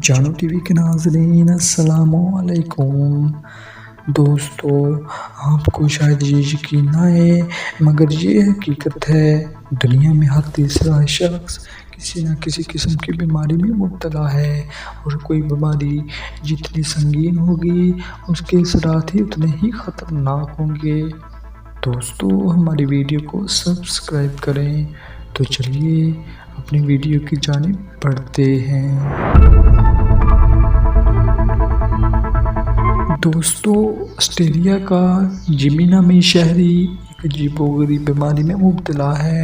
جانو T V کے ناظرین السلام علیکم دوستو، آپ کو شاید یہ یقین نہ آئے مگر یہ حقیقت ہے، دنیا میں ہر تیسرا شخص کسی نہ کسی قسم کی بیماری میں مبتلا ہے، اور کوئی بیماری جتنی سنگین ہوگی اس کے اثرات ہی اتنے ہی خطرناک ہوں گے۔ دوستو، ہماری ویڈیو کو سبسکرائب کریں۔ تو چلیے اپنی ویڈیو کی جانب بڑھتے ہیں۔ دوستو، آسٹریلیا کا جیمی نامی شہری ایک عجیب و غریب بیماری میں مبتلا ہے۔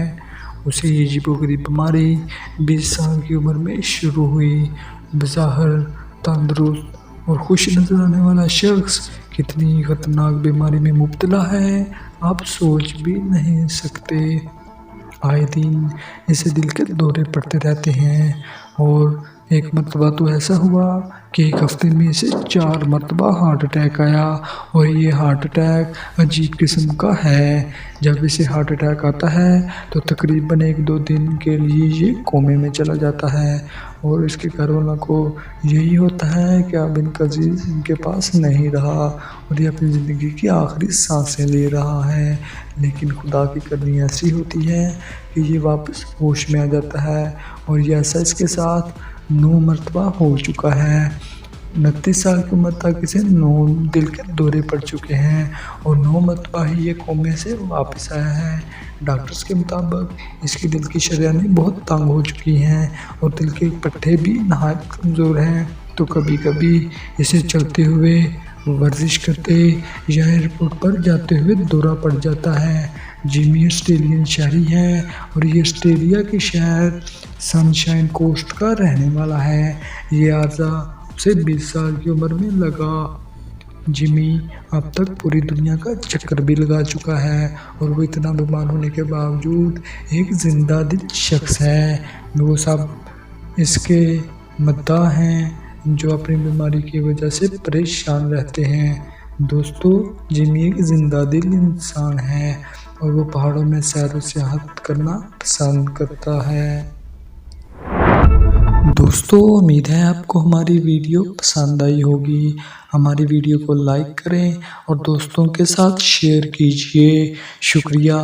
اسے یہ عجیب و غریب بیماری 20 سال کی عمر میں شروع ہوئی۔ بظاہر تندرست اور خوش نظر آنے والا شخص کتنی خطرناک بیماری میں مبتلا ہے، آپ سوچ بھی نہیں سکتے۔ آئے دن اسے دل کے دورے پڑتے رہتے ہیں، اور ایک مرتبہ تو ایسا ہوا کہ ایک ہفتے میں اسے 4 مرتبہ ہارٹ اٹیک آیا، اور یہ ہارٹ اٹیک عجیب قسم کا ہے۔ جب اسے ہارٹ اٹیک آتا ہے تو تقریباً 1-2 دن کے لیے یہ کومے میں چلا جاتا ہے، اور اس کے گھر والوں کو یہی ہوتا ہے کہ اب ان کا عزیز ان کے پاس نہیں رہا، اور یہ اپنی زندگی کی آخری سانسیں لے رہا ہے۔ لیکن خدا کی کرنی ایسی ہوتی ہے کہ یہ واپس ہوش میں آ جاتا ہے، اور یہ ایسا اس کے ساتھ 9 مرتبہ ہو چکا ہے۔ 29 سال کی عمر تک اسے 9 دل کے دورے پڑ چکے ہیں، اور 9 مرتبہ ہی یہ کومے سے واپس آیا ہے۔ ڈاکٹرز کے مطابق اس کی دل کی شریانیں بہت تنگ ہو چکی ہیں، اور دل کے پٹھے بھی نہایت کمزور ہیں، تو کبھی کبھی اسے چلتے ہوئے، ورزش کرتے یا ایئرپورٹ پر جاتے ہوئے دورہ پڑ جاتا ہے۔ جیمی آسٹریلین شہری ہے، اور یہ آسٹریلیا کے شہر سن شائن کوسٹ کا رہنے والا ہے۔ یہ عارضہ اسے 20 سال کی عمر میں لگا۔ جیمی اب تک پوری دنیا کا چکر بھی لگا چکا ہے، اور وہ اتنا بیمار ہونے کے باوجود ایک زندہ دل شخص ہے۔ وہ سب اس کے مداح ہیں جو اپنی بیماری کی وجہ سے پریشان رہتے ہیں۔ دوستو، جیمی ایک زندہ دل انسان ہے، اور وہ پہاڑوں میں سیر و سیاحت کرنا پسند کرتا ہے۔ دوستو، امید ہے آپ کو ہماری ویڈیو پسند آئی ہوگی۔ ہماری ویڈیو کو لائک کریں اور دوستوں کے ساتھ شیئر کیجیے۔ شکریہ۔